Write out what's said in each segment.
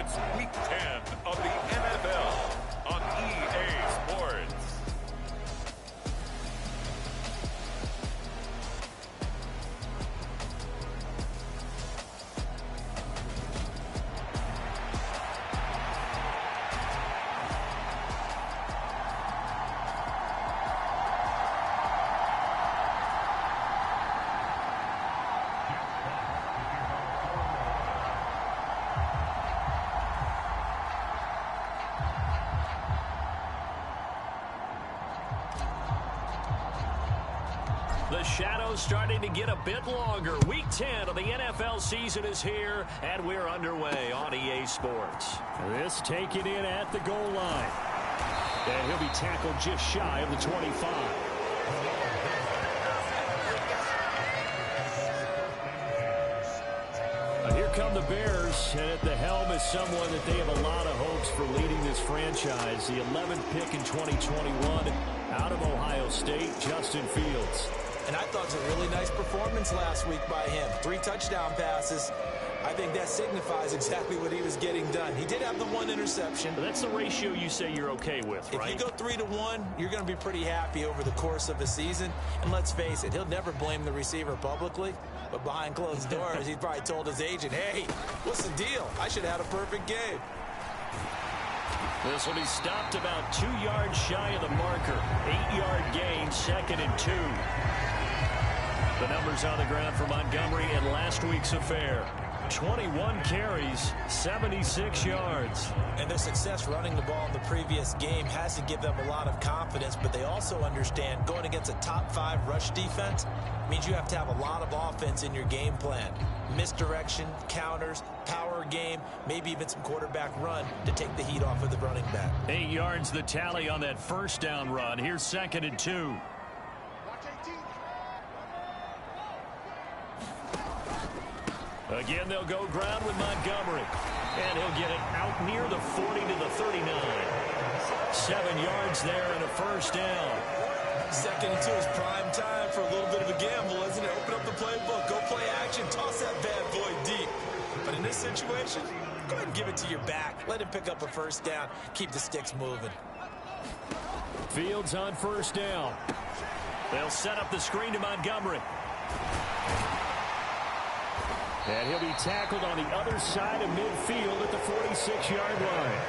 It's Week 10 of the NFL on EA Sports. The shadow's starting to get a bit longer. Week 10 of the NFL season is here, and we're underway on EA Sports. This taken in at the goal line. And he'll be tackled just shy of the 25. Here come the Bears, and at the helm is someone that they have a lot of hopes for leading this franchise. The 11th pick in 2021 out of Ohio State, Justin Fields. And I thought it was a really nice performance last week by him. 3 touchdown passes. I think that signifies exactly what he was getting done. He did have the 1 interception. But that's the ratio you say you're okay with, right? If you go 3-to-1, you're going to be pretty happy over the course of a season. And let's face it, he'll never blame the receiver publicly. But behind closed doors, he probably told his agent, hey, what's the deal? I should have had a perfect game. This will be stopped about 2 yards shy of the marker. 8-yard gain, 2nd and 2. The numbers on the ground for Montgomery in last week's affair. 21 carries, 76 yards. And their success running the ball in the previous game has to give them a lot of confidence, but they also understand going against a top 5 rush defense means you have to have a lot of offense in your game plan. Misdirection, counters, power game, maybe even some quarterback run to take the heat off of the running back. 8 yards the tally on that first down run. Here's 2nd and 2. Again, they'll go ground with Montgomery. And he'll get it out near the 40 to the 39. 7 yards there and a first down. 2nd and 2 is prime time for a little bit of a gamble, isn't it? Open up the playbook, go play action, toss that bad boy deep. But in this situation, go ahead and give it to your back. Let him pick up a first down. Keep the sticks moving. Fields on first down. They'll set up the screen to Montgomery. And he'll be tackled on the other side of midfield at the 46-yard line.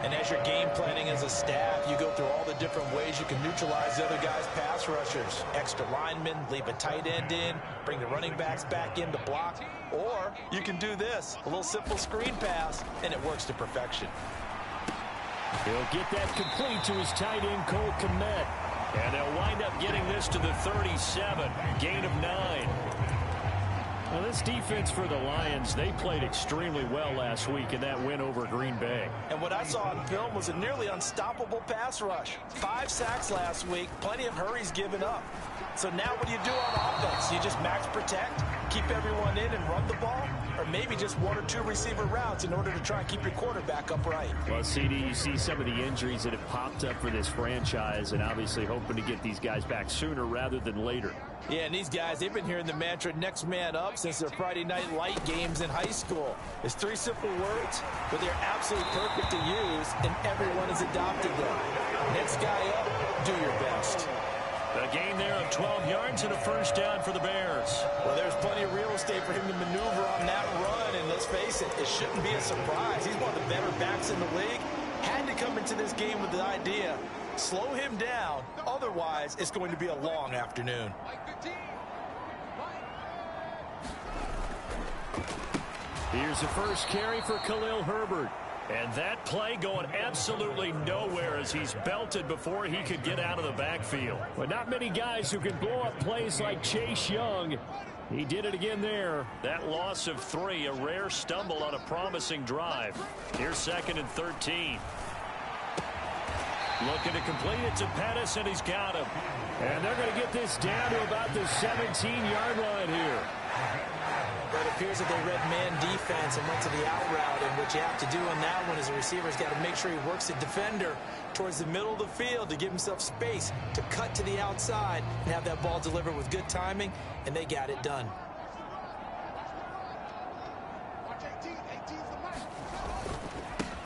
And as you're game planning as a staff, you go through all the different ways you can neutralize the other guy's pass rushers. Extra linemen, leave a tight end in, bring the running backs back in to block. Or you can do this, a little simple screen pass, and it works to perfection. He'll get that complete to his tight end, Cole Kmet. And they'll wind up getting this to the 37. Gain of 9. Well, this defense for the Lions, they played extremely well last week in that win over Green Bay. And what I saw on film was a nearly unstoppable pass rush. 5 sacks last week, plenty of hurries given up. So now what do you do on offense? You just max protect, keep everyone in and run the ball? Or maybe just 1 or 2 receiver routes in order to try and keep your quarterback upright? Well, CD, you see some of the injuries that have popped up for this franchise and obviously hoping to get these guys back sooner rather than later. Yeah, and these guys, they've been hearing the mantra next man up since their Friday night light games in high school. It's 3 simple words, but they're absolutely perfect to use, and everyone has adopted them. Next guy up, do your best. A gain there of 12 yards and a first down for the Bears. Well, there's plenty of real estate for him to maneuver on that run, and let's face it, it shouldn't be a surprise. He's one of the better backs in the league. Had to come into this game with the idea, slow him down, otherwise it's going to be a long afternoon. Here's the first carry for Khalil Herbert. And that play going absolutely nowhere as he's belted before he could get out of the backfield. But not many guys who can blow up plays like Chase Young. He did it again there. That loss of 3, a rare stumble on a promising drive. Here's 2nd and 13. Looking to complete it to Pettis, and he's got him. And they're going to get this down to about the 17-yard line here. But it appears that they read man defense and went to the out route. And what you have to do on that one is the receiver's got to make sure he works the defender towards the middle of the field to give himself space to cut to the outside and have that ball delivered with good timing, and they got it done.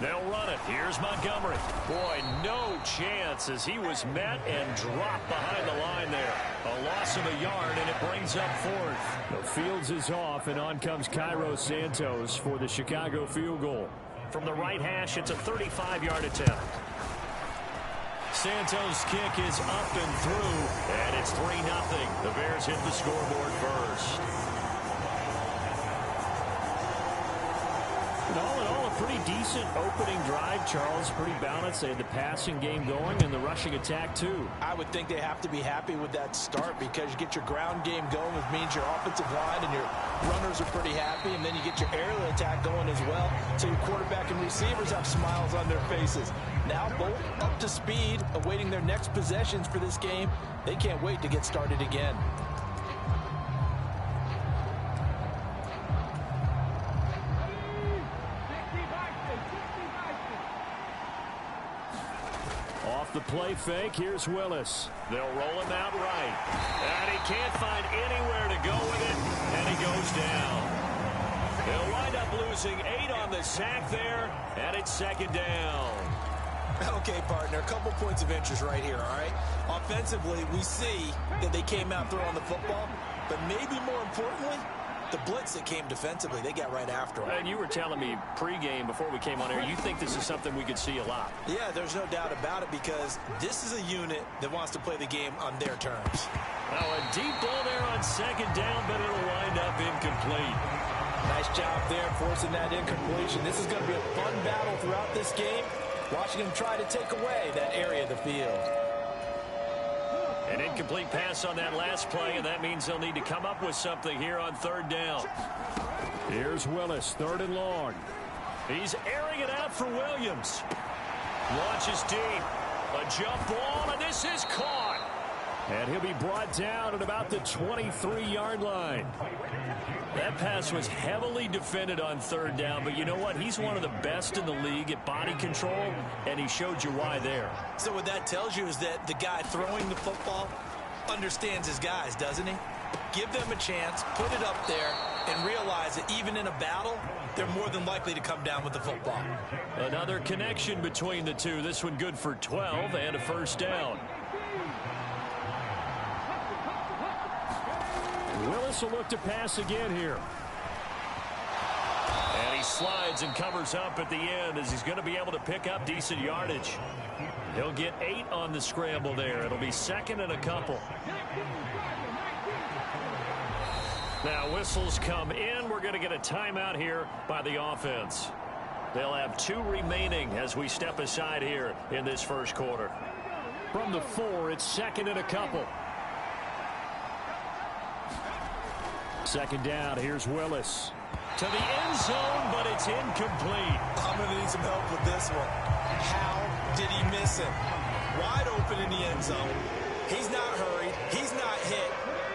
They'll run it. Here's Montgomery. Boy, no chance as he was met and dropped behind the line there. A loss of a yard, and it brings up fourth. The Fields is off, and on comes Cairo Santos for the Chicago field goal. From the right hash, it's a 35-yard attempt. Santos' kick is up and through, and it's 3-0. The Bears hit the scoreboard first. And all in all, a pretty decent opening drive, Charles. Pretty balanced. They had the passing game going and the rushing attack, too. I would think they have to be happy with that start because you get your ground game going, which means your offensive line and your runners are pretty happy, and then you get your aerial attack going as well, so your quarterback and receivers have smiles on their faces. Now both up to speed, awaiting their next possessions for this game. They can't wait to get started again. Off the play fake, here's Willis. They'll roll him out right. And he can't find anywhere to go with it, and he goes down. They'll wind up losing 8 on the sack there, and it's second down. Okay, partner, a couple points of interest right here, all right? Offensively, we see that they came out throwing the football, but maybe more importantly, the blitz that came defensively, they got right after him. And you were telling me pregame before we came on air, you think this is something we could see a lot. Yeah, there's no doubt about it because this is a unit that wants to play the game on their terms. Now a deep ball there on second down, but it'll wind up incomplete. Nice job there forcing that incompletion. This is going to be a fun battle throughout this game, watching them try to take away that area of the field. An incomplete pass on that last play, and that means they'll need to come up with something here on third down. Here's Willis, 3rd and long. He's airing it out for Williams. Launches deep. A jump ball, and this is caught. And he'll be brought down at about the 23-yard line. That pass was heavily defended on third down, but you know what? He's one of the best in the league at body control, and he showed you why there. So what that tells you is that the guy throwing the football understands his guys, doesn't he? Give them a chance, put it up there, and realize that even in a battle, they're more than likely to come down with the football. Another connection between the two. This one good for 12 and a first down. Willis will look to pass again here. And he slides and covers up at the end as he's going to be able to pick up decent yardage. He'll get 8 on the scramble there. It'll be second and a couple. Now whistles come in. We're going to get a timeout here by the offense. They'll have 2 remaining as we step aside here in this first quarter. From the 4, it's second and a couple. Second down, here's Willis. To the end zone, but it's incomplete. I'm going to need some help with this one. How did he miss him? Wide open in the end zone. He's not hurried. He's not hit.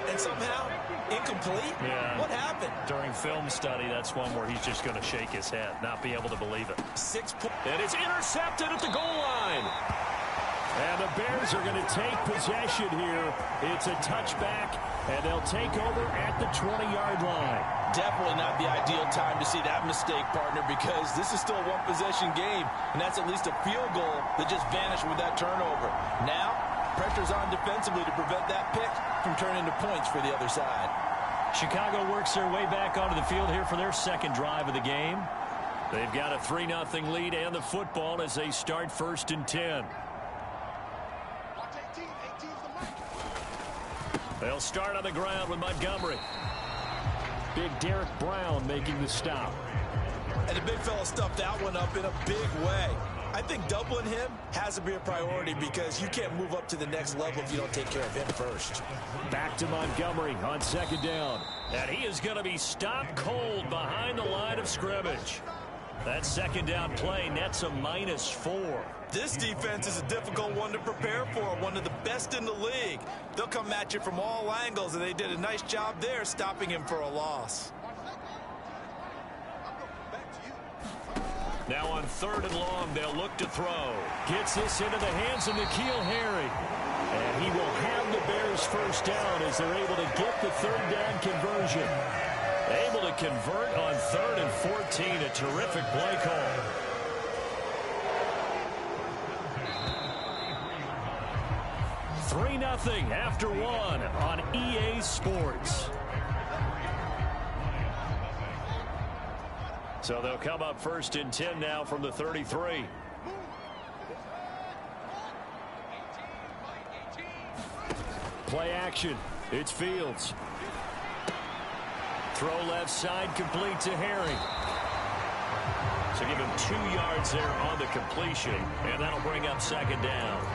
And somehow, incomplete? Yeah. What happened? During film study, that's one where he's just going to shake his head, not be able to believe it. 6 points. And it's intercepted at the goal line. And the Bears are going to take possession here. It's a touchback, and they'll take over at the 20-yard line. Definitely not the ideal time to see that mistake, partner, because this is still a one-possession game, and that's at least a field goal that just vanished with that turnover. Now, pressure's on defensively to prevent that pick from turning into points for the other side. Chicago works their way back onto the field here for their second drive of the game. They've got a 3-0 lead and the football as they start 1st and 10. They'll start on the ground with Montgomery. Big Derek Brown making the stop. And the big fella stuffed that one up in a big way. I think doubling him has to be a priority because you can't move up to the next level if you don't take care of him first. Back to Montgomery on second down. And he is going to be stopped cold behind the line of scrimmage. That second down play nets a -4. This defense is a difficult one to prepare for, one of the best in the league. They'll come at you from all angles, and they did a nice job there stopping him for a loss. Now on 3rd and long, they'll look to throw. Gets this into the hands of N'Keal Harry. And he will have the Bears first down as they're able to get the 3rd down conversion. Able to convert on 3rd and 14. A terrific play call. Three 3-0 after one on EA Sports. So they'll come up 1st and 10 now from the 33. Play action. It's Fields. Throw left side, complete to Herring. So give him 2 yards there on the completion, and that'll bring up 2nd down.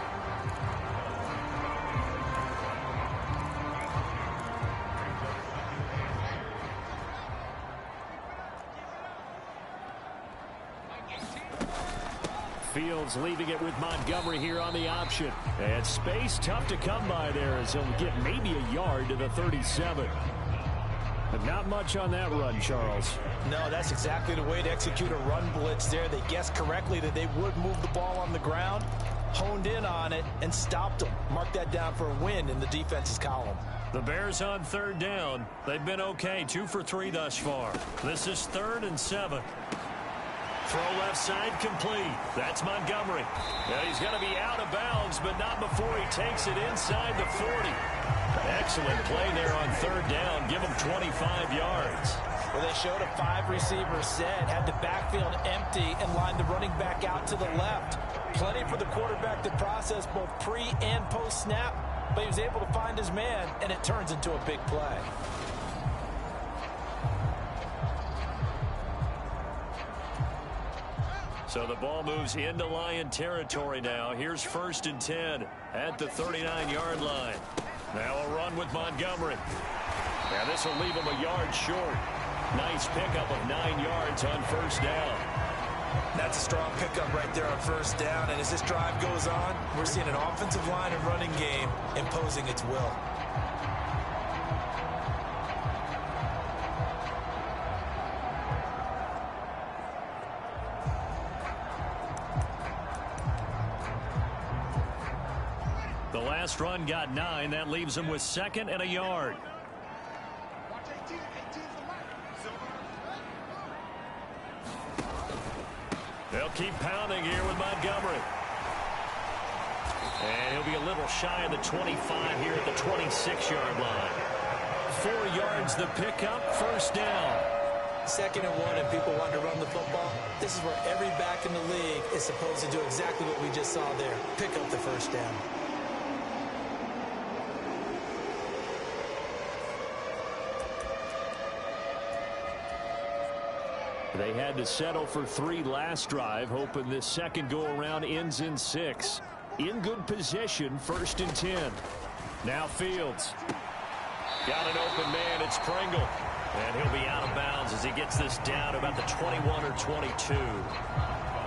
Fields leaving it with Montgomery here on the option. And space tough to come by there as he'll get maybe a yard to the 37. But not much on that run, Charles. No, that's exactly the way to execute a run blitz there. They guessed correctly that they would move the ball on the ground, honed in on it, and stopped them. Mark that down for a win in the defense's column. The Bears on 3rd down. They've been okay, 2 for 3 thus far. This is 3rd and 7. Throw left side complete. That's Montgomery. Now he's going to be out of bounds, but not before he takes it inside the 40. Excellent play there on 3rd down. Give him 25 yards. Well, they showed a 5-receiver set, had the backfield empty, and lined the running back out to the left. Plenty for the quarterback to process both pre and post snap, but he was able to find his man, and it turns into a big play. So the ball moves into Lion territory now. Here's 1st and 10 at the 39-yard line. Now a run with Montgomery. Now this will leave him a yard short. Nice pickup of 9 yards on 1st down. That's a strong pickup right there on 1st down. And as this drive goes on, we're seeing an offensive line and running game imposing its will. The last run got 9. That leaves him with 2nd and a yard. They'll keep pounding here with Montgomery. And he'll be a little shy of the 25 here at the 26-yard line. 4 yards the pickup, 1st down. 2nd and 1, and people want to run the football. This is where every back in the league is supposed to do exactly what we just saw there. Pick up the 1st down. They had to settle for 3 last drive, hoping this second go-around ends in 6. In good position, 1st and 10. Now Fields. Got an open man, it's Pringle. And he'll be out of bounds as he gets this down about the 21 or 22.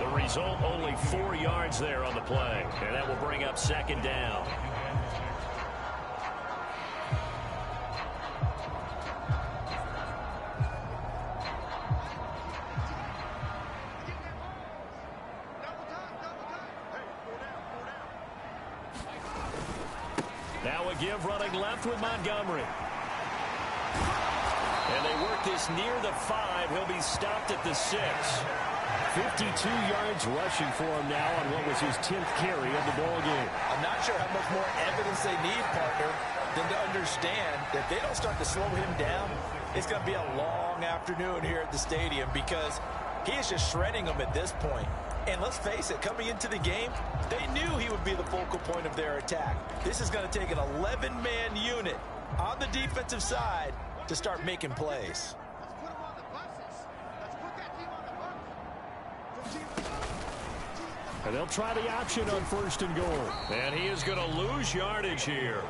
The result, only 4 yards there on the play. And that will bring up 2nd down. Now a give running left with Montgomery. And they work this near the 5. He'll be stopped at the 6. 52 yards rushing for him now on what was his 10th carry of the ball game. I'm not sure how much more evidence they need, partner, than to understand that if they don't start to slow him down, it's going to be a long afternoon here at the stadium because he is just shredding them at this point. And let's face it, coming into the game, they knew he would be the focal point of their attack. This is going to take an 11-man unit on the defensive side to start making plays. And they'll try the option on 1st and goal. And he is going to lose yardage here.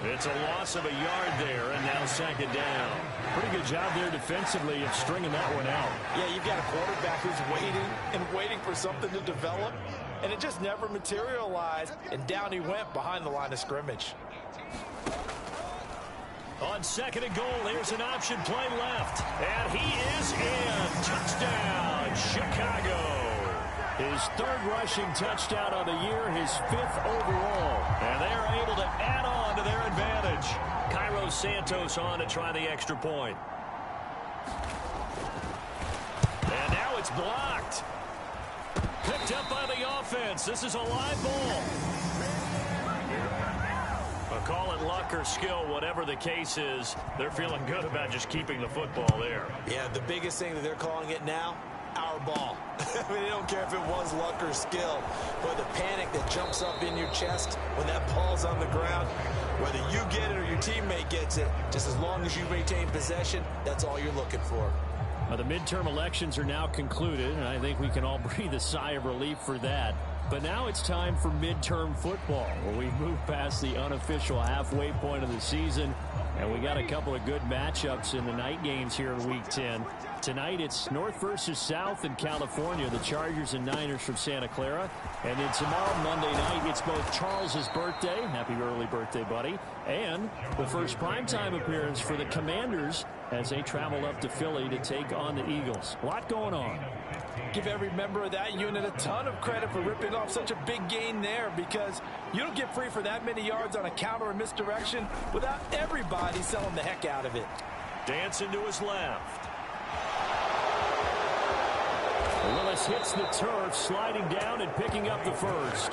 It's a loss of a yard there, and now 2nd down. Pretty good job there defensively of stringing that one out. Yeah, you've got a quarterback who's waiting and waiting for something to develop, and it just never materialized, and down he went behind the line of scrimmage. On 2nd and goal, here's an option play left. And he is in. Touchdown, Chicago. His 3rd rushing touchdown of the year, his 5th overall. And they are able to add on to their advantage. Cairo Santos on to try the extra point. And now it's blocked. Picked up by the offense. This is a live ball. Call it luck or skill, whatever the case is, they're feeling good about just keeping the football there. Yeah, the biggest thing that they're calling it now, our ball. I mean, they don't care if it was luck or skill, but the panic that jumps up in your chest when that ball's on the ground, whether you get it or your teammate gets it, just as long as you maintain possession, that's all you're looking for. The midterm elections are now concluded, and I think we can all breathe a sigh of relief for that. But now it's time for midterm football, where we move past the unofficial halfway point of the season, and we got a couple of good matchups in the night games here in Week 10. Tonight it's North versus South in California, the Chargers and Niners from Santa Clara. And then tomorrow, Monday night, it's both Charles's birthday, happy early birthday, buddy, and the first primetime appearance for the Commanders as they travel up to Philly to take on the Eagles. A lot going on. Give every member of that unit a ton of credit for ripping off such a big gain there, because you don't get free for that many yards on a counter or misdirection without everybody selling the heck out of it. Dancing to his left. Willis hits the turf, sliding down and picking up the first.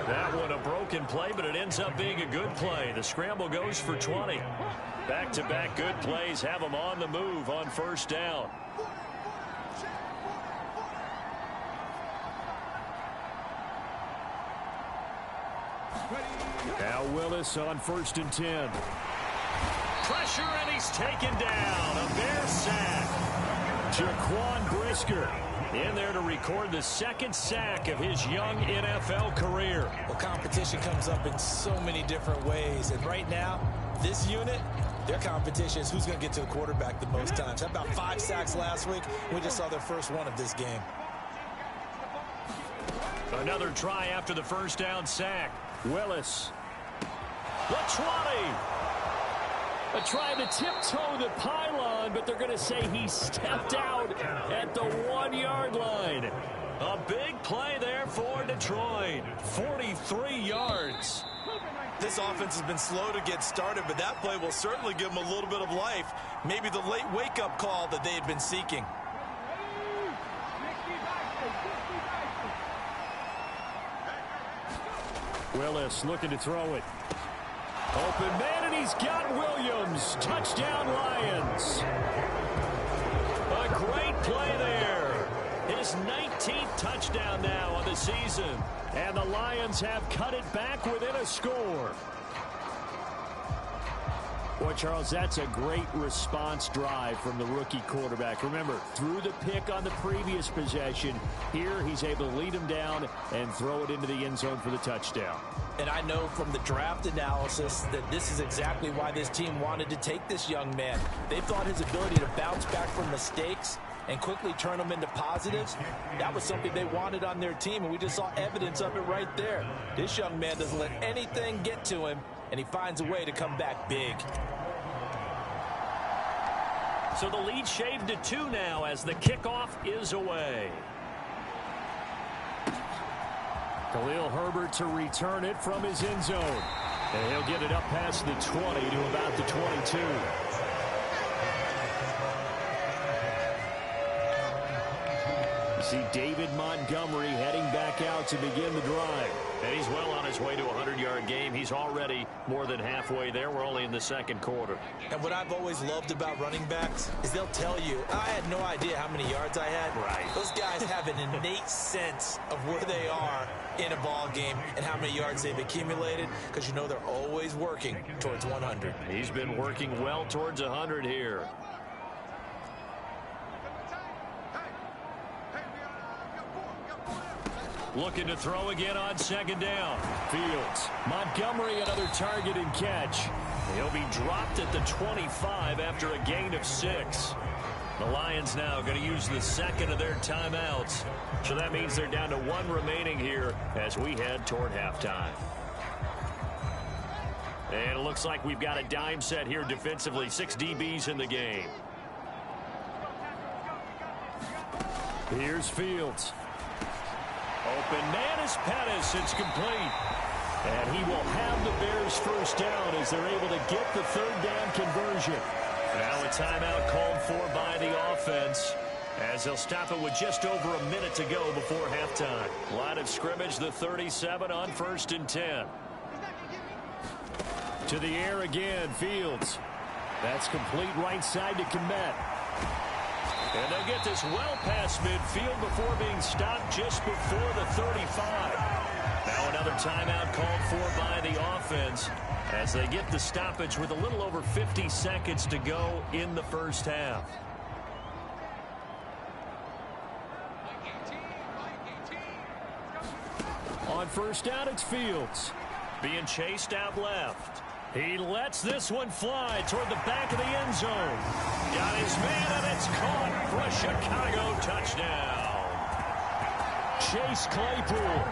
That one a broken play, but it ends up being a good play. The scramble goes for 20. Back-to-back good plays have them on the move on first down. Now Willis on 1st and 10. Pressure, and he's taken down. A Bear sack. Jaquan Brisker in there to record the second sack of his young NFL career. Well, competition comes up in so many different ways, and right now, this unit, their competition is who's going to get to the quarterback the most times. How about 5 sacks last week? We just saw their first one of this game. Another try after the first down sack. Willis. The 20. Tried to tiptoe the pylon, but they're going to say he stepped out at the 1-yard line. A big play there for Detroit. 43 yards. This offense has been slow to get started, but that play will certainly give them a little bit of life. Maybe the late wake-up call that they had been seeking. Willis looking to throw it. Open man, and he's got Williams. Touchdown, Lions. A great play there. His 19th touchdown now on the season. And the Lions have cut it back within a score. Boy, Charles, that's a great response drive from the rookie quarterback. Remember, threw the pick on the previous possession. Here, he's able to lead him down and throw it into the end zone for the touchdown. And I know from the draft analysis that this is exactly why this team wanted to take this young man. They thought his ability to bounce back from mistakes and quickly turn them into positives, that was something they wanted on their team, and we just saw evidence of it right there. This young man doesn't let anything get to him, and he finds a way to come back big. So the lead shaved to 2 now as the kickoff is away. Khalil Herbert to return it from his end zone. And he'll get it up past the 20 to about the 22. You see David Montgomery heading back out to begin the drive. And he's well on his way to a 100-yard game. He's already more than halfway there. We're only in the second quarter. And what I've always loved about running backs is they'll tell you, I had no idea how many yards I had. Right. Those guys have an innate sense of where they are in a ball game and how many yards they've accumulated, because you know they're always working towards 100. He's been working well towards 100 here. Looking to throw again on second down. Fields. Montgomery, another target and catch. He'll be dropped at the 25 after a gain of 6. The Lions now going to use the second of their timeouts. So that means they're down to 1 remaining here as we head toward halftime. And it looks like we've got a dime set here defensively. 6 DBs in the game. Here's Fields. Open man is Pettis. It's complete. And he will have the Bears first down as they're able to get the third down conversion. Now a timeout called for by the offense, as they'll stop it with just over a minute to go before halftime. Line of scrimmage, the 37 on 1st and 10. To the air again, Fields. That's complete right side to Kmet. And they'll get this well past midfield before being stopped just before the 35. Now another timeout called for by the offense as they get the stoppage with a little over 50 seconds to go in the first half. On first down, it's Fields. Being chased out left. He lets this one fly toward the back of the end zone. Got his man, and it's caught for a Chicago touchdown. Chase Claypool.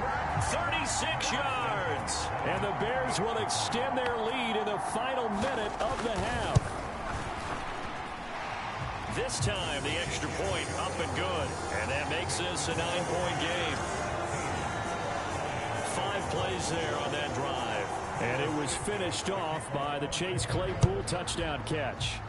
36 yards. And the Bears will extend their lead in the final minute of the half. This time, the extra point up and good. And that makes this a 9-point game. 5 plays there on that drive. And it was finished off by the Chase Claypool touchdown catch.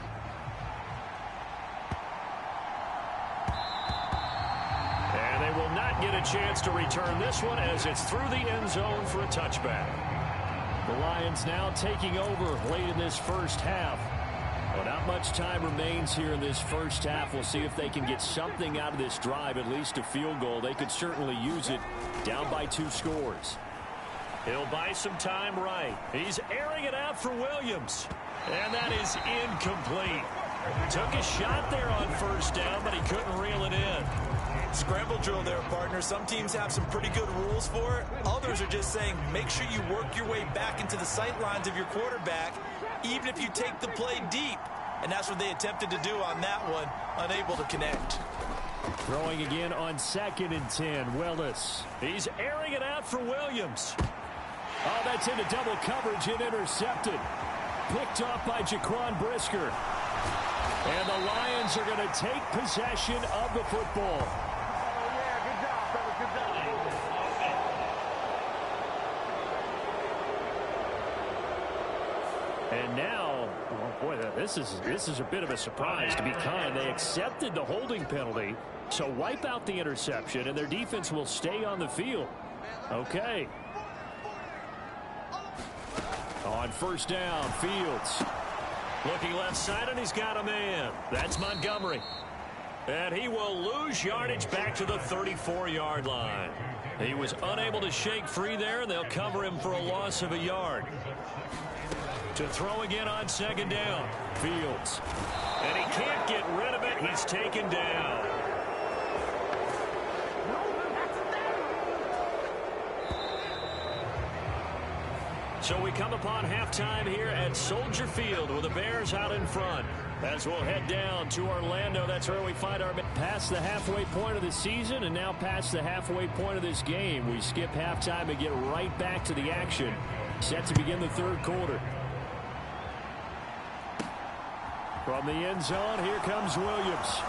And they will not get a chance to return this one as it's through the end zone for a touchback. The Lions now taking over late in this first half. Well, not much time remains here in this first half. We'll see if they can get something out of this drive, at least a field goal. They could certainly use it down by 2 scores. He'll buy some time right. He's airing it out for Williams. And that is incomplete. Took a shot there on first down, but he couldn't reel it in. Scramble drill there, partner. Some teams have some pretty good rules for it. Others are just saying make sure you work your way back into the sight lines of your quarterback, even if you take the play deep. And that's what they attempted to do on that one, unable to connect. Throwing again on 2nd and 10, Willis. He's airing it out for Williams. Oh, that's into double coverage and intercepted. Picked off by Jaquan Brisker. And the Lions are going to take possession of the football. And now, oh boy, this is a bit of a surprise, to be kind. They accepted the holding penalty, so wipe out the interception, and their defense will stay on the field. Okay. On first down, Fields. Looking left side, and he's got a man. That's Montgomery. And he will lose yardage back to the 34-yard line. He was unable to shake free there, and they'll cover him for a loss of a yard. To throw again on 2nd down, Fields. And he can't get rid of it. He's taken down. So we come upon halftime here at Soldier Field with the Bears out in front. As we'll head down to Orlando, that's where we find our past the halfway point of the season and now past the halfway point of this game. We skip halftime and get right back to the action. Set to begin the 3rd quarter. From the end zone, here comes Williams.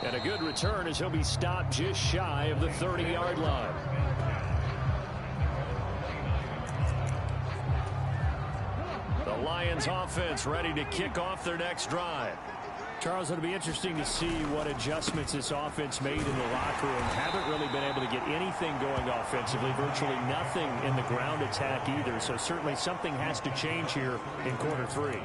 And a good return as he'll be stopped just shy of the 30-yard line. The Lions offense ready to kick off their next drive. Charles, it'll be interesting to see what adjustments this offense made in the locker room. Haven't really been able to get anything going offensively, virtually nothing in the ground attack either. So certainly something has to change here in quarter 3.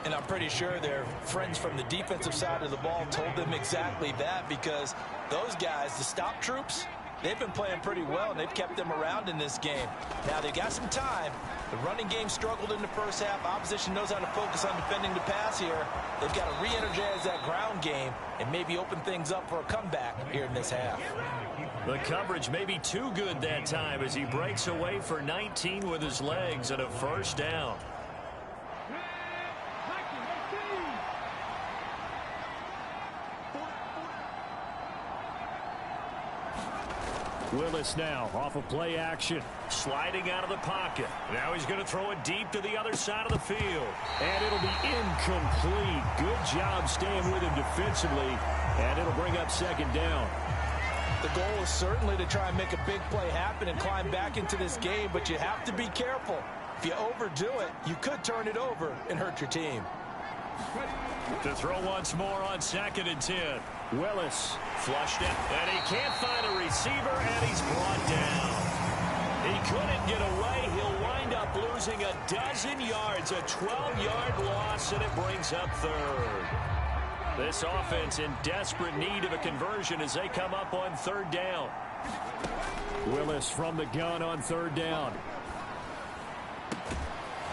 And I'm pretty sure their friends from the defensive side of the ball told them exactly that, because those guys, the stop troops, they've been playing pretty well, and they've kept them around in this game. Now, they've got some time. The running game struggled in the first half. Opposition knows how to focus on defending the pass here. They've got to re-energize that ground game and maybe open things up for a comeback here in this half. The coverage may be too good that time as he breaks away for 19 with his legs and a first down. Willis now off of play action. Sliding out of the pocket. Now he's going to throw it deep to the other side of the field. And it'll be incomplete. Good job staying with him defensively. And it'll bring up 2nd down. The goal is certainly to try and make a big play happen and climb back into this game, but you have to be careful. If you overdo it, you could turn it over and hurt your team. To throw once more on 2nd and 10. Willis Flushed it, and he can't find a receiver, and he's brought down. He couldn't get away. He'll wind up losing a dozen yards, a 12-yard loss, and it brings up 3rd. This offense in desperate need of a conversion as they come up on 3rd down. Willis from the gun on 3rd down.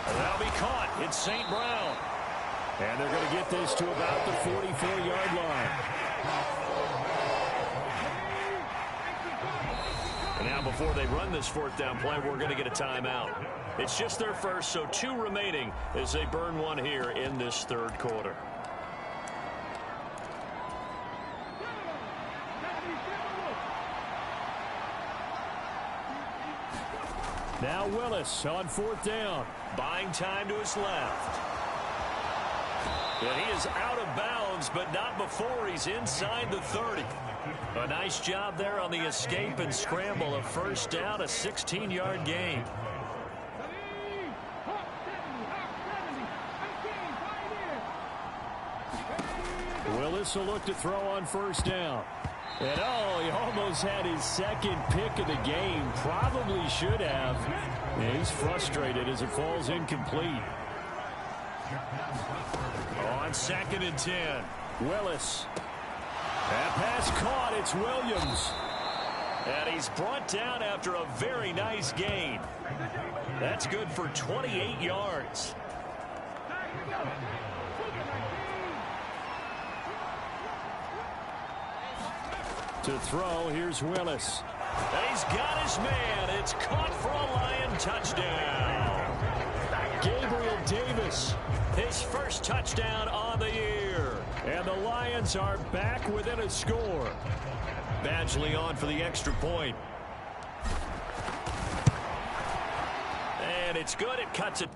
And that'll be caught. It's St. Brown. And they're going to get this to about the 44-yard line. And now before they run this 4th down play, we're going to get a timeout. It's just their first, so 2 remaining as they burn one here in this 3rd quarter. Now Willis on 4th down. Buying time to his left. And he is out of bounds, but not before he's inside the 30. A nice job there on the escape and scramble. A 1st down, a 16-yard gain. Willis will look to throw on 1st down. And he almost had his 2nd pick of the game. Probably should have. And he's frustrated as it falls incomplete. On 2nd and 10. Willis. That pass caught. It's Williams. And he's brought down after a very nice gain. That's good for 28 yards. To throw, here's Willis. And he's got his man. It's caught for a Lion touchdown. Gabriel Davis. His first touchdown on the year. And the Lions are back within a score. Badgley on for the extra point. And it's good. It cuts it.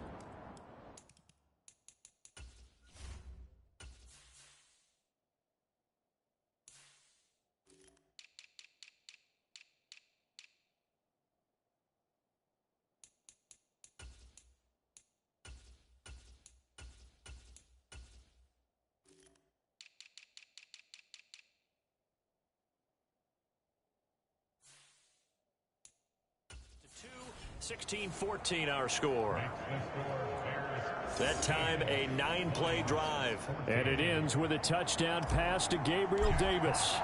To 16-14 our score. That time a 9-play drive. And it ends with a touchdown pass to Gabriel Davis.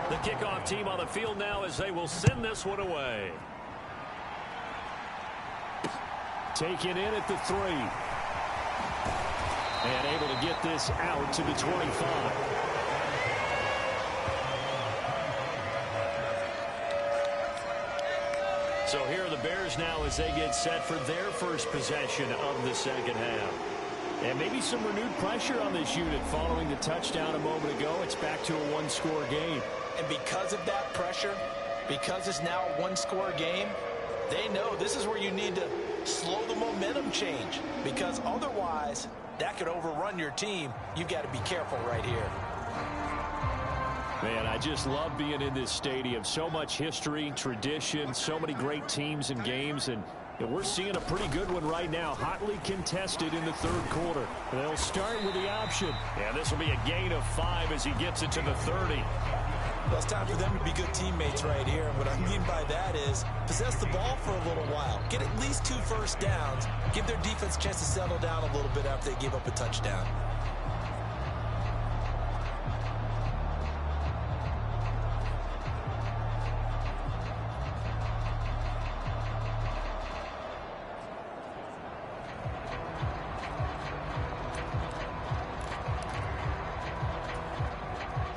The kickoff team on the field now as they will send this one away. Taken in at the 3. And able to get this out to the 25. So here are the Bears now as they get set for their first possession of the 2nd half. And maybe some renewed pressure on this unit following the touchdown a moment ago. It's back to a 1-score game. And because of that pressure, because it's now a 1-score game, they know this is where you need to slow the momentum change. Because otherwise, that could overrun your team. You've got to be careful right here. Man, I just love being in this stadium. So much history, tradition, so many great teams and games, and we're seeing a pretty good one right now, hotly contested in the 3rd quarter. They'll start with the option. Yeah, this will be a gain of 5 as he gets it to the 30. Well, it's time for them to be good teammates right here. And what I mean by that is possess the ball for a little while. Get at least 2 first downs. Give their defense a chance to settle down a little bit after they give up a touchdown.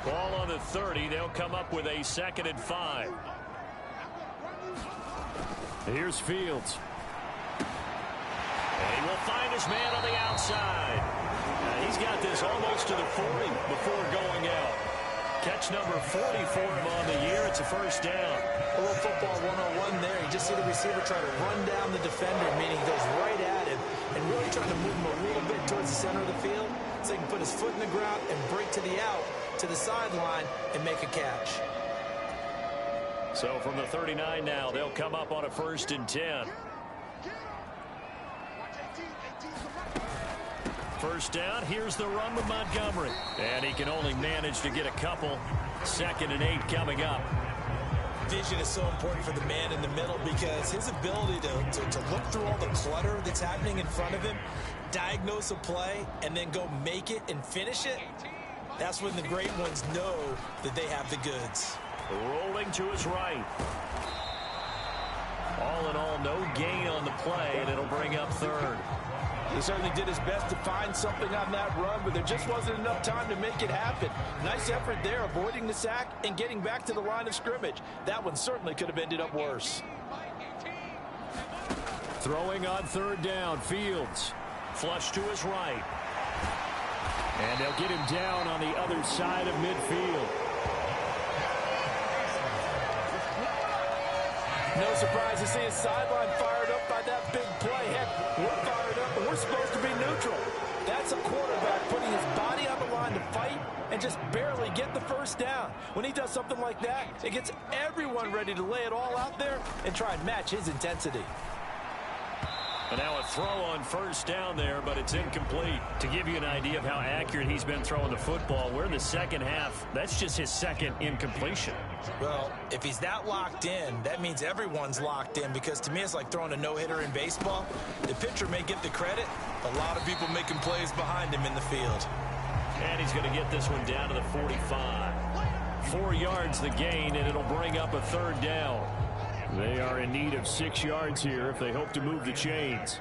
Ball on the 30. They'll come up with a 2nd and 5. Here's Fields. And he will find his man on the outside. He's got this almost to the 40 before going out. Catch number 40 for him on the year. It's a 1st down. A little football 101 there. You just see the receiver try to run down the defender, meaning he goes right at him and really trying to move him a little bit towards the center of the field so he can put his foot in the ground and break to the out, to the sideline, and make a catch. So from the 39 now, they'll come up on a 1st and 10. first down. Here's the run with Montgomery. And he can only manage to get a couple. 2nd and 8 coming up. Vision is so important for the man in the middle because his ability to look through all the clutter that's happening in front of him, diagnose a play, and then go make it and finish it, that's when the great ones know that they have the goods. Rolling to his right. All in all, no gain on the play, and it'll bring up 3rd. He certainly did his best to find something on that run, but there just wasn't enough time to make it happen. Nice effort there, avoiding the sack and getting back to the line of scrimmage. That one certainly could have ended up worse. Throwing on 3rd down, Fields. Flush to his right. And they'll get him down on the other side of midfield. No surprise to see his sideline fired up by that big play. Heck, we're fired up, but we're supposed to be neutral. That's a quarterback putting his body on the line to fight and just barely get the first down. When he does something like that, it gets everyone ready to lay it all out there and try and match his intensity. And now a throw on first down there, but it's incomplete. To give you an idea of how accurate he's been throwing the football, we're in the second half. That's just his 2nd incompletion. Well, if he's that locked in, that means everyone's locked in because to me it's like throwing a no-hitter in baseball. The pitcher may get the credit. A lot of people making plays behind him in the field. And he's going to get this one down to the 45. 4 yards the gain, and it'll bring up a 3rd down. They are in need of 6 yards here if they hope to move the chains.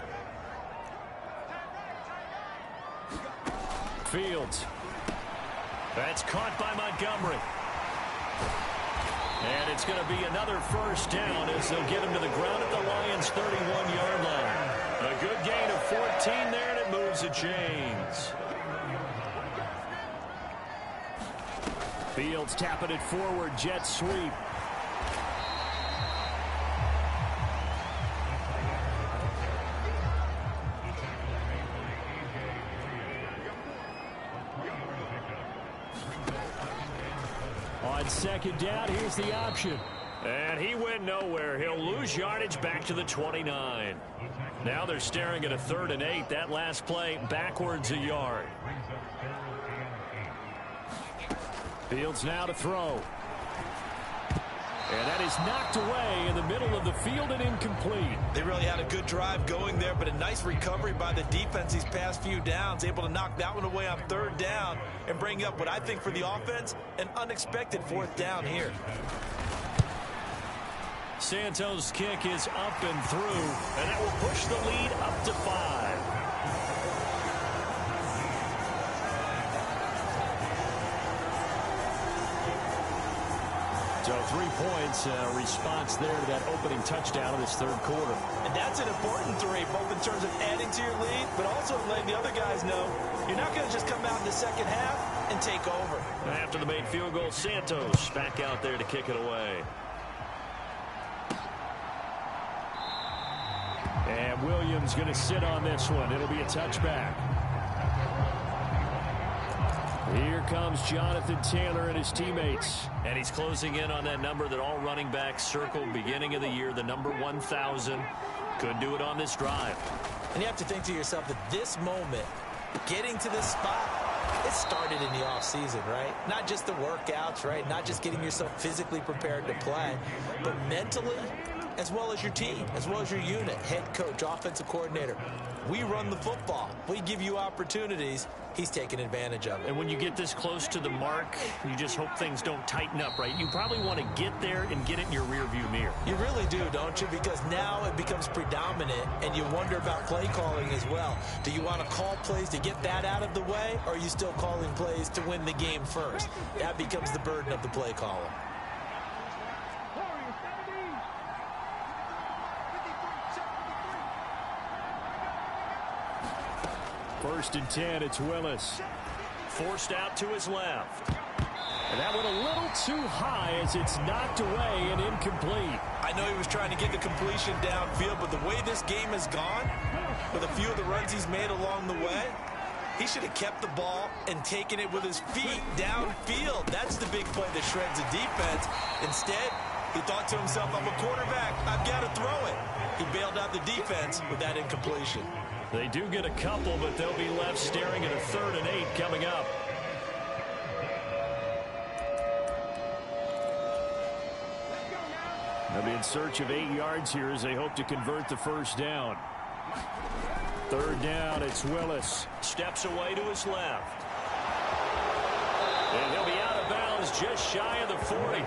Fields. That's caught by Montgomery. And it's going to be another first down as they'll get him to the ground at the Lions' 31-yard line. A good gain of 14 there, and it moves the chains. Fields tapping it forward, jet sweep. On 2nd down, here's the option. And he went nowhere. He'll lose yardage back to the 29. Now they're staring at a 3rd and 8. That last play backwards a yard. Fields now to throw. And that is knocked away in the middle of the field and incomplete. They really had a good drive going there, but a nice recovery by the defense these past few downs, able to knock that one away on 3rd down and bring up what I think for the offense, an unexpected 4th down here. Santos' kick is up and through, and that will push the lead up to 5. So 3 points, response there to that opening touchdown of this 3rd quarter. And that's an important 3, both in terms of adding to your lead, but also letting the other guys know you're not going to just come out in the second half and take over. After the made field goal, Santos back out there to kick it away. And Williams going to sit on this one. It'll be a touchback. Here comes Jonathan Taylor and his teammates. And he's closing in on that number that all running backs circled beginning of the year, the number 1,000. Could do it on this drive. And you have to think to yourself that this moment, getting to this spot, it started in the offseason, right? Not just the workouts, right? Not just getting yourself physically prepared to play, but mentally, as well as your team, as well as your unit, head coach, offensive coordinator. We run the football. We give you opportunities. He's taking advantage of it. And when you get this close to the mark, you just hope things don't tighten up, right? You probably want to get there and get it in your rearview mirror. You really do, don't you? Because now it becomes predominant, and you wonder about play calling as well. Do you want to call plays to get that out of the way, or are you still calling plays to win the game first? That becomes the burden of the play caller. First and 10, it's Willis. Forced out to his left. And that went a little too high as it's knocked away and incomplete. I know he was trying to get the completion downfield, but the way this game has gone, with a few of the runs he's made along the way, he should have kept the ball and taken it with his feet downfield. That's the big play that shreds the defense. Instead, he thought to himself, I'm a quarterback. I've got to throw it. He bailed out the defense with that incompletion. They do get a couple, but they'll be left staring at a 3rd and 8 coming up. They'll be in search of 8 yards here as they hope to convert the first down. 3rd down, it's Willis. Steps away to his left. And he'll be out of bounds just shy of the 40.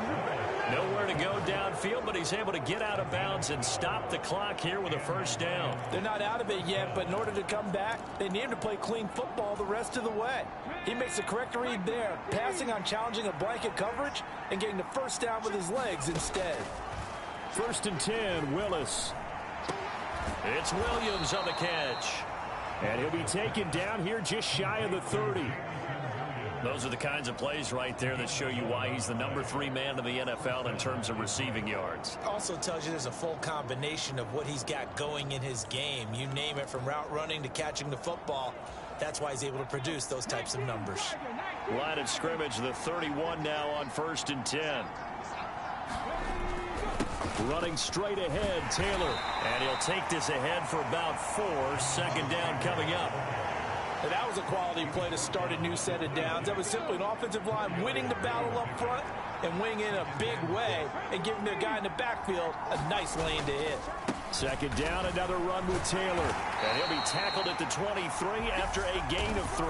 Nowhere to go downfield, but he's able to get out of bounds and stop the clock here with a first down. They're not out of it yet, but in order to come back, they need him to play clean football the rest of the way. He makes the correct read there, passing on challenging a blanket coverage and getting the first down with his legs instead. 1st and 10, Willis. It's Williams on the catch. And he'll be taken down here just shy of the 30. Those are the kinds of plays right there that show you why he's the number 3 man in the NFL in terms of receiving yards. Also tells you there's a full combination of what he's got going in his game. You name it, from route running to catching the football. That's why he's able to produce those types of numbers. Line of scrimmage, the 31 now on 1st and 10. Running straight ahead, Taylor. And he'll take this ahead for about 4. 2nd down coming up. And that was a quality play to start a new set of downs. That was simply an offensive line winning the battle up front and winning in a big way and giving the guy in the backfield a nice lane to hit. 2nd down, another run with Taylor. And he'll be tackled at the 23 after a gain of 3.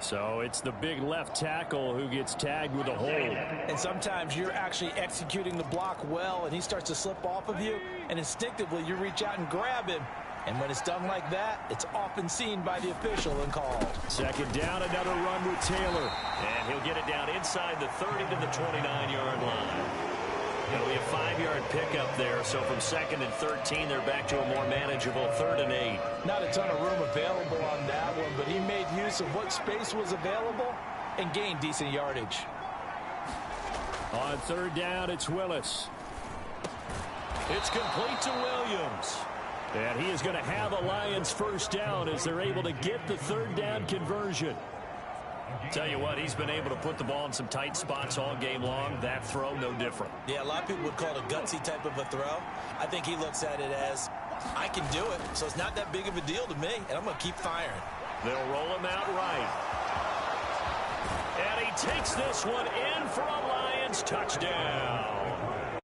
So it's the big left tackle who gets tagged with a hold. And sometimes you're actually executing the block well, and he starts to slip off of you, and instinctively you reach out and grab him. And when it's done like that, it's often seen by the official and called. 2nd down, another run with Taylor. And he'll get it down inside the 30 to the 29-yard line. It'll be a 5-yard pickup there, so from 2nd and 13, they're back to a more manageable 3rd and 8. Not a ton of room available on that one, but he made use of what space was available and gained decent yardage. On 3rd down, it's Willis. It's complete to Williams. And he is going to have a Lions first down as they're able to get the 3rd down conversion. Tell you what, he's been able to put the ball in some tight spots all game long. That throw, no different. Yeah, a lot of people would call it a gutsy type of a throw. I think he looks at it as, I can do it, so it's not that big of a deal to me, and I'm going to keep firing. They'll roll him out right. And he takes this one in for a Lions touchdown.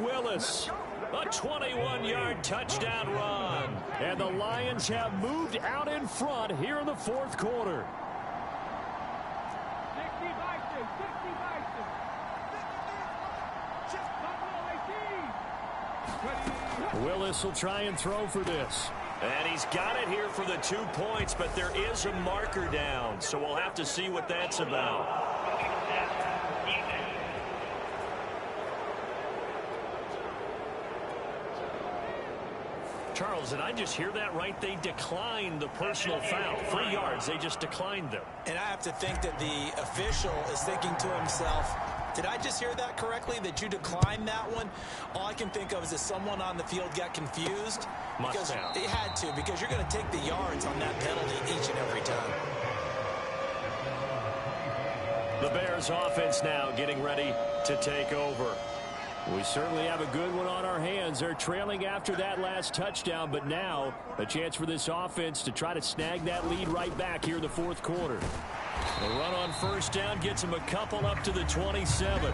Willis. A 21-yard touchdown run. And the Lions have moved out in front here in the 4th quarter. Willis will try and throw for this. And he's got it here for the 2 points, but there is a marker down, so we'll have to see what that's about. Charles, did I just hear that right? They declined the personal foul. 3 yards, they just declined them. And I have to think that the official is thinking to himself, did I just hear that correctly, that you declined that one? All I can think of is that someone on the field got confused. Must have. They had to, because you're going to take the yards on that penalty each and every time. The Bears offense now getting ready to take over. We certainly have a good one on our hands. They're trailing after that last touchdown, but now a chance for this offense to try to snag that lead right back here in the 4th quarter. The run on first down gets him a couple up to the 27.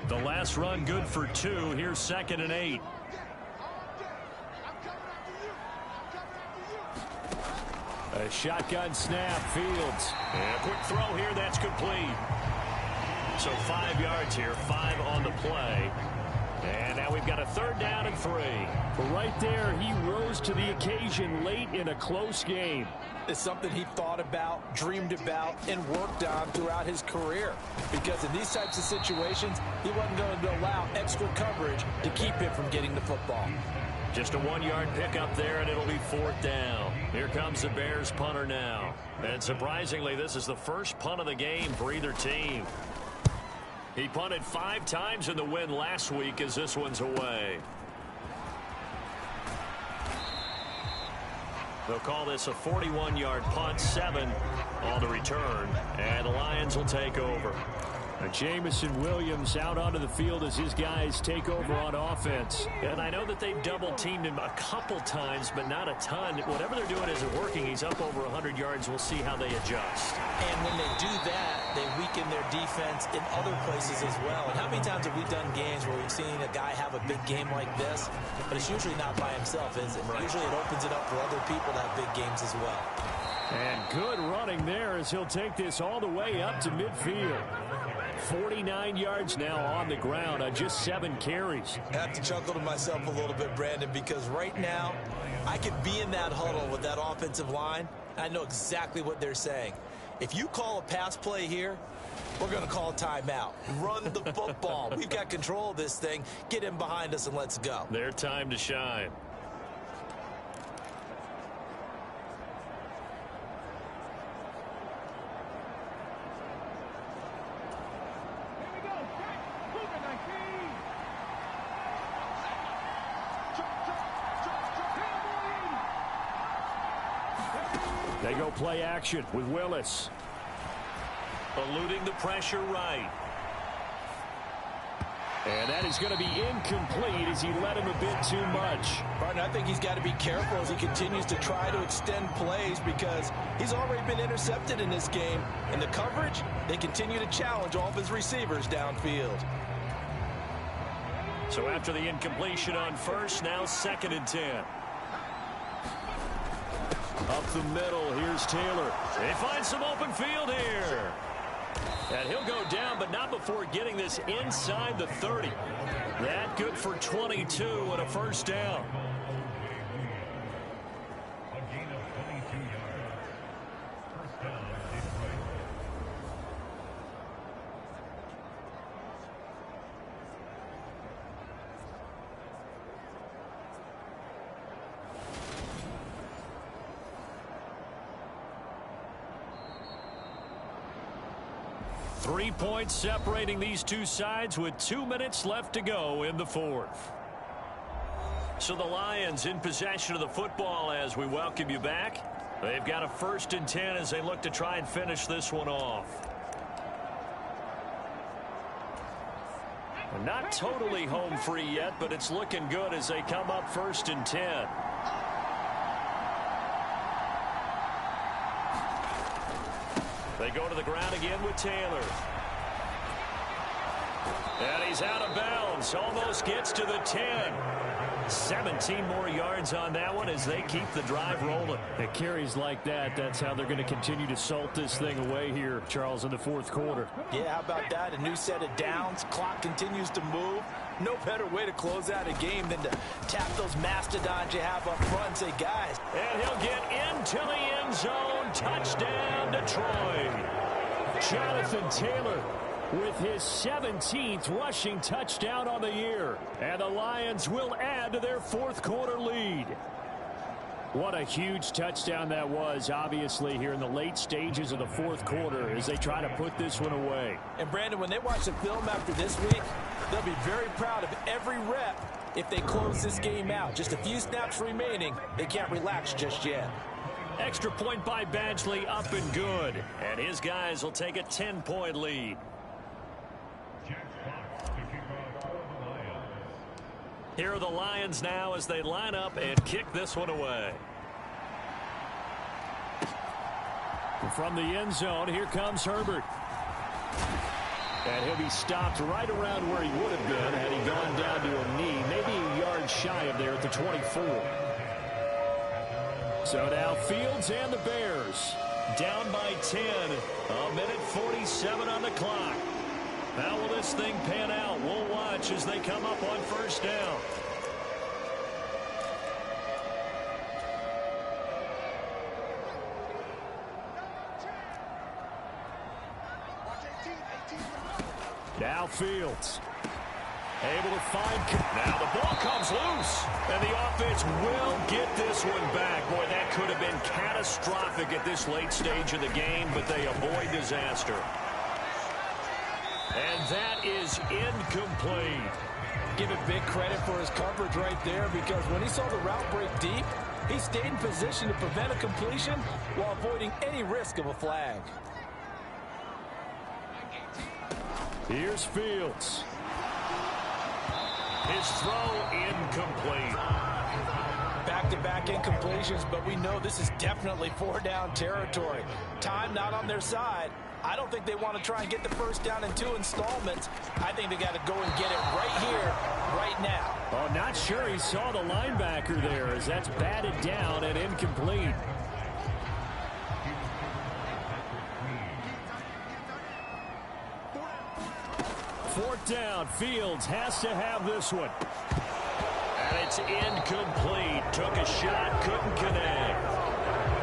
The last run good for 2. Here's 2nd and 8. A shotgun snap, Fields. And a quick throw here, that's complete. So 5 yards here, 5 on the play. And now we've got a 3rd down and 3. But right there, he rose to the occasion late in a close game. It's something he thought about, dreamed about, and worked on throughout his career. Because in these types of situations, he wasn't going to allow extra coverage to keep him from getting the football. Just a 1-yard pickup there, and it'll be 4th down. Here comes the Bears punter now. And surprisingly, this is the first punt of the game for either team. He punted 5 times in the win last week as this one's away. They'll call this a 41-yard punt, 7 on the return, and the Lions will take over. Jameson Williams out onto the field as his guys take over on offense. And I know that they've double-teamed him a couple times, but not a ton. Whatever they're doing isn't working. He's up over 100 yards. We'll see how they adjust. And when they do that, they weaken their defense in other places as well. And how many times have we done games where we've seen a guy have a big game like this, but it's usually not by himself, is it? Right. Usually it opens it up for other people to have big games as well. And good running there as he'll take this all the way up to midfield. 49 yards now on the ground on just 7 carries. I have to chuckle to myself a little bit, Brandon, because right now I could be in that huddle with that offensive line. I know exactly what they're saying. If you call a pass play here, we're going to call a timeout. Run the football. We've got control of this thing. Get in behind us and let's go. Their time to shine. They go play action with Willis. Eluding the pressure right. And that is going to be incomplete as he led him a bit too much. Martin, I think he's got to be careful as he continues to try to extend plays because he's already been intercepted in this game. And the coverage, they continue to challenge all of his receivers downfield. So after the incompletion on first, now 2nd and 10. Up the middle, here's Taylor. They find some open field here. And he'll go down, but not before getting this inside the 30. That good for 22 and a first down. A gain of 22 yards. First down, Detroit. 3 points separating these two sides with 2 minutes left to go in the 4th. So the Lions in possession of the football as we welcome you back. They've got a 1st and 10 as they look to try and finish this one off. They're not totally home free yet, but it's looking good as they come up 1st and 10. They go to the ground again with Taylor. And he's out of bounds. Almost gets to the 10. 17 more yards on that one as they keep the drive rolling. It carries like that. That's how they're going to continue to salt this thing away here, Charles, in the 4th quarter. Yeah, how about that? A new set of downs. Clock continues to move. No better way to close out a game than to tap those mastodons you have up front and say, guys. And he'll get into the end zone. Touchdown, Detroit. Jonathan Taylor with his 17th rushing touchdown on the year. And the Lions will add to their 4th quarter lead. What a huge touchdown that was, obviously, here in the late stages of the 4th quarter as they try to put this one away. And, Brandon, when they watch the film after this week, they'll be very proud of every rep if they close this game out. Just a few snaps remaining. They can't relax just yet. Extra point by Badgley, up and good. And his guys will take a 10-point lead. Here are the Lions now as they line up and kick this one away. From the end zone, here comes Herbert. And he'll be stopped right around where he would have been had he gone down to a knee, maybe a yard shy of there at the 24. So now Fields and the Bears down by 10. A minute 47 on the clock. How will this thing pan out? We'll watch as they come up on 1st down. Now Fields. Able to find. Now the ball comes loose. And the offense will get this one back. Boy, that could have been catastrophic at this late stage of the game, but they avoid disaster. And that is incomplete. Give it big credit for his coverage right there because when he saw the route break deep, He stayed in position to prevent a completion while avoiding any risk of a flag. Here's Fields. His throw incomplete. Back-to-back incompletions, but we know this is definitely four-down territory. Time not on their side. I don't think they want to try and get the first down in 2 installments. I think they got to go and get it right here, right now. Oh, not sure he saw the linebacker there as that's batted down and incomplete. Fourth down, Fields has to have this one. And it's incomplete. Took a shot, couldn't connect.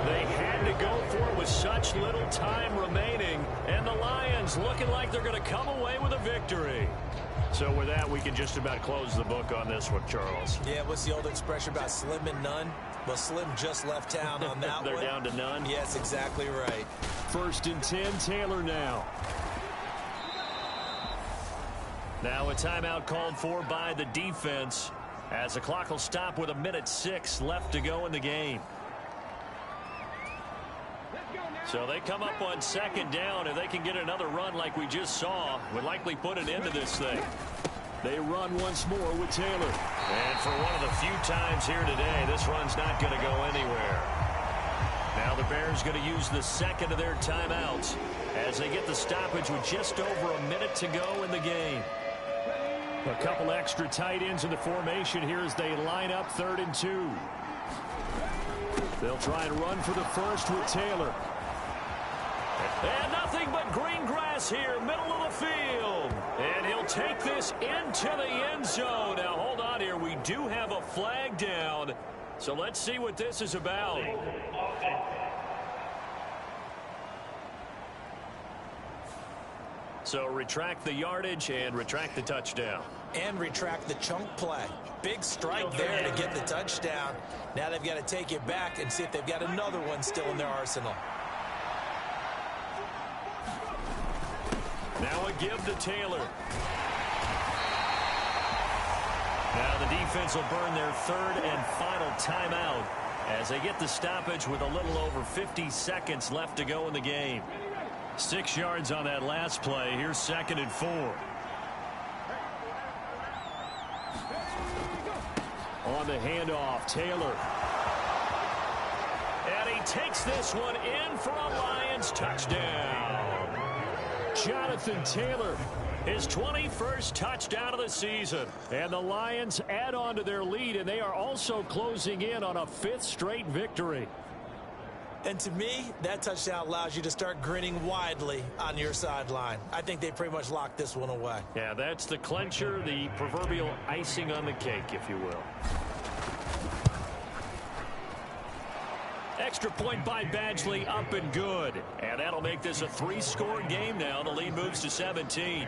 They had to go for it with such little time remaining. And the Lions looking like they're going to come away with a victory. So with that, we can just about close the book on this one, Charles. Yeah, what's the old expression about slim and none? Well, Slim just left town on that They're one. down to none? Yes, exactly right. 1st and 10, Taylor now. Now a timeout called for by the defense as the clock will stop with 1:06 left to go in the game. So they come up on 2nd down. If they can get another run like we just saw, would likely put an end to this thing. They run once more with Taylor. And for one of the few times here today, this run's not going to go anywhere. Now the Bears going to use the 2nd of their timeouts as they get the stoppage with just over a minute to go in the game. A couple extra tight ends in the formation here as they line up 3rd and 2. They'll try and run for the first with Taylor. And nothing but green grass here, middle of the field. And he'll take this into the end zone. Now, hold on here. We do have a flag down. So let's see what this is about. So retract the yardage and retract the touchdown. And retract the chunk play. Big strike there to get the touchdown. Now they've got to take it back and see if they've got another one still in their arsenal. Now a give to Taylor. Now the defense will burn their 3rd and final timeout as they get the stoppage with a little over 50 seconds left to go in the game. 6 yards on that last play. Here's 2nd and 4. On the handoff, Taylor. And he takes this one in for a Lions touchdown. Jonathan Taylor. His 21st touchdown of the season. And the Lions add on to their lead, and they are also closing in on a 5th straight victory. And to me, that touchdown allows you to start grinning widely on your sideline. I think they pretty much locked this one away. Yeah, that's the clincher, the proverbial icing on the cake, if you will. Extra point by Badgley, up and good. And that'll make this a 3-score game now. The lead moves to 17.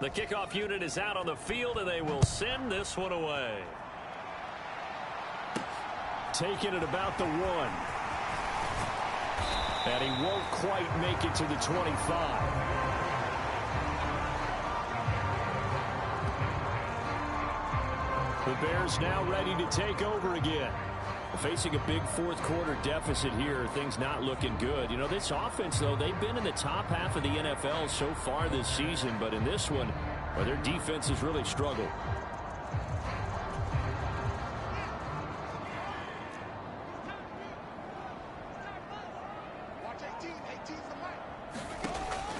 The kickoff unit is out on the field, and they will send this one away. Taking it about the 1. And he won't quite make it to the 25. The Bears now ready to take over again. Facing a big 4th quarter deficit here, things not looking good. You know, this offense, though, they've been in the top half of the NFL so far this season, but in this one, well, their defense has really struggled.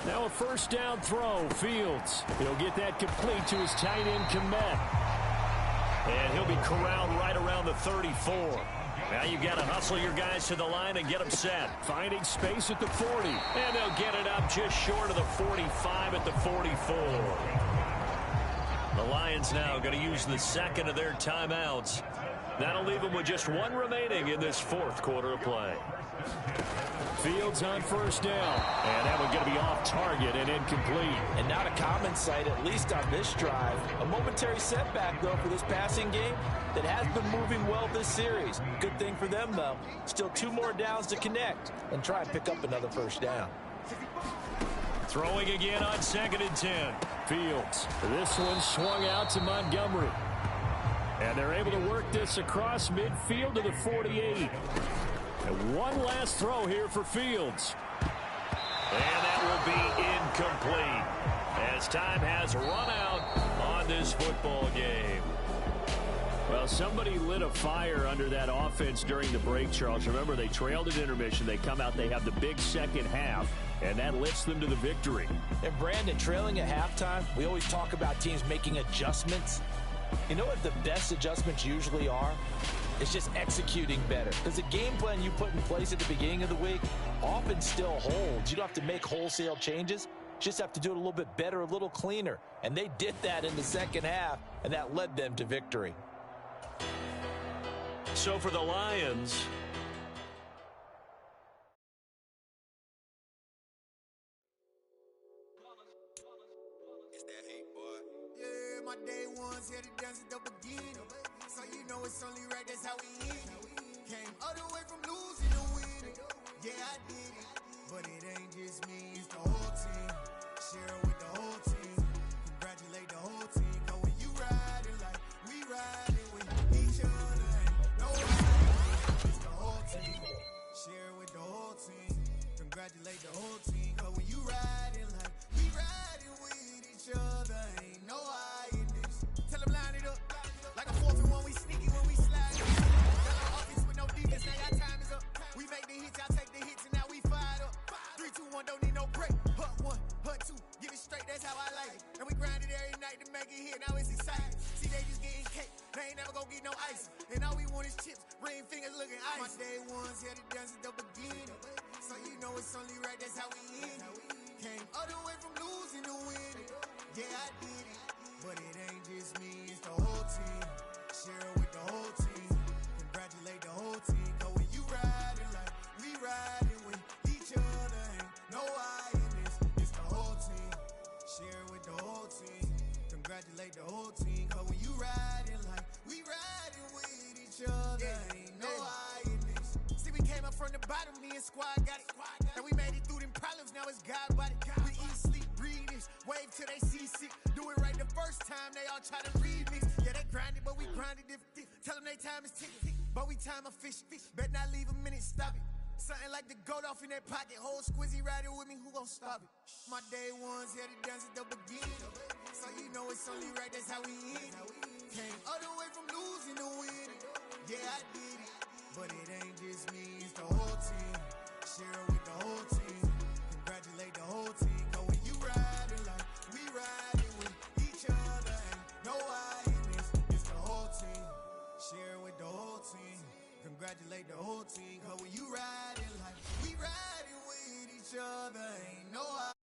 Now a 1st down throw, Fields. He'll get that complete to his tight end, Kmet. And he'll be corralled right around the 34. Now you've got to hustle your guys to the line and get them set. Finding space at the 40. And they'll get it up just short of the 45 at the 44. The Lions now going to use the 2nd of their timeouts. That'll leave them with just 1 remaining in this 4th quarter of play. Fields on first down. And that one going to be off target and incomplete. And not a common sight, at least on this drive. A momentary setback, though, for this passing game that has been moving well this series. Good thing for them, though. Still 2 more downs to connect and try and pick up another first down. Throwing again on 2nd and 10. Fields. This one swung out to Montgomery. And they're able to work this across midfield to the 48. And one last throw here for Fields. And that will be incomplete as time has run out on this football game. Well, somebody lit a fire under that offense during the break, Charles. Remember, they trailed at intermission. They come out, they have the big second half, and that lifts them to the victory. And, Brandon, trailing at halftime, we always talk about teams making adjustments. You know what the best adjustments usually are? It's just executing better. Because the game plan you put in place at the beginning of the week often still holds. You don't have to make wholesale changes. Just have to do it a little bit better, a little cleaner. And they did that in the second half, and that led them to victory. So for the Lions, it's that hate, boy. Yeah, my day ones here to dance at the beginning. So you know it's only right, that's how we end it. Came all the way from losing to winning. Yeah, I did it. But it ain't just me, it's the whole team. Share it with the whole team. Congratulate the whole team. Cause when you riding like we riding with each other, ain't no riding. It's the whole team. Share it with the whole team. Congratulate the whole team. Cause when you riding like we riding with each other, ain't no hiding this. Tell them line it up. Like a 4th and 1, we sneaky when we slide. Got no offense with no defense, now our time is up. We make the hits, y'all take the hits, and now we fired up. 3, 2, 1, don't need no break. Hut 1, hut 2, give it straight, that's how I like it. And we grind it every night to make it hit, now it's exciting. See, they just getting cake, they ain't never gonna get no ice. And all we want is chips, ring fingers looking ice. My day ones here to dance at the beginning. So you know it's only right, that's how we end it. Came all the way from losing to winning. Yeah, I did it. But it ain't just me, it's the whole team. Share it with the whole team. Congratulate the whole team. Cause when you riding like we riding with each other, ain't no hiding this. It's the whole team. Share it with the whole team. Congratulate the whole team. Cause when you riding like we riding with each other, ain't no hiding this. See, we came up from the bottom, me and squad got it. And we made it through them problems, now it's God body. We eat, sleep, breathe this. Wave till they see sick. Do it right the first time, they all try to remix. Yeah, they grinded, but we grinded if tell them they time is ticking. But we time a fish. Bet not leave a minute, stop it. Something like the goat off in their pocket. Whole squizzy riding with me, who gon' stop it? My day ones here to dance at the beginning. So you know it's only right, that's how we end it. Came all the way from losing to winning. Yeah, I did it. But it ain't just me, it's the whole team. Share it with the whole team. Congratulate the whole team. Cause when you riding like we riding with each other, ain't no hiding this. It's the whole team. Share it with the whole team. Congratulate the whole team. Cause when you riding like we riding with each other, ain't no hiding.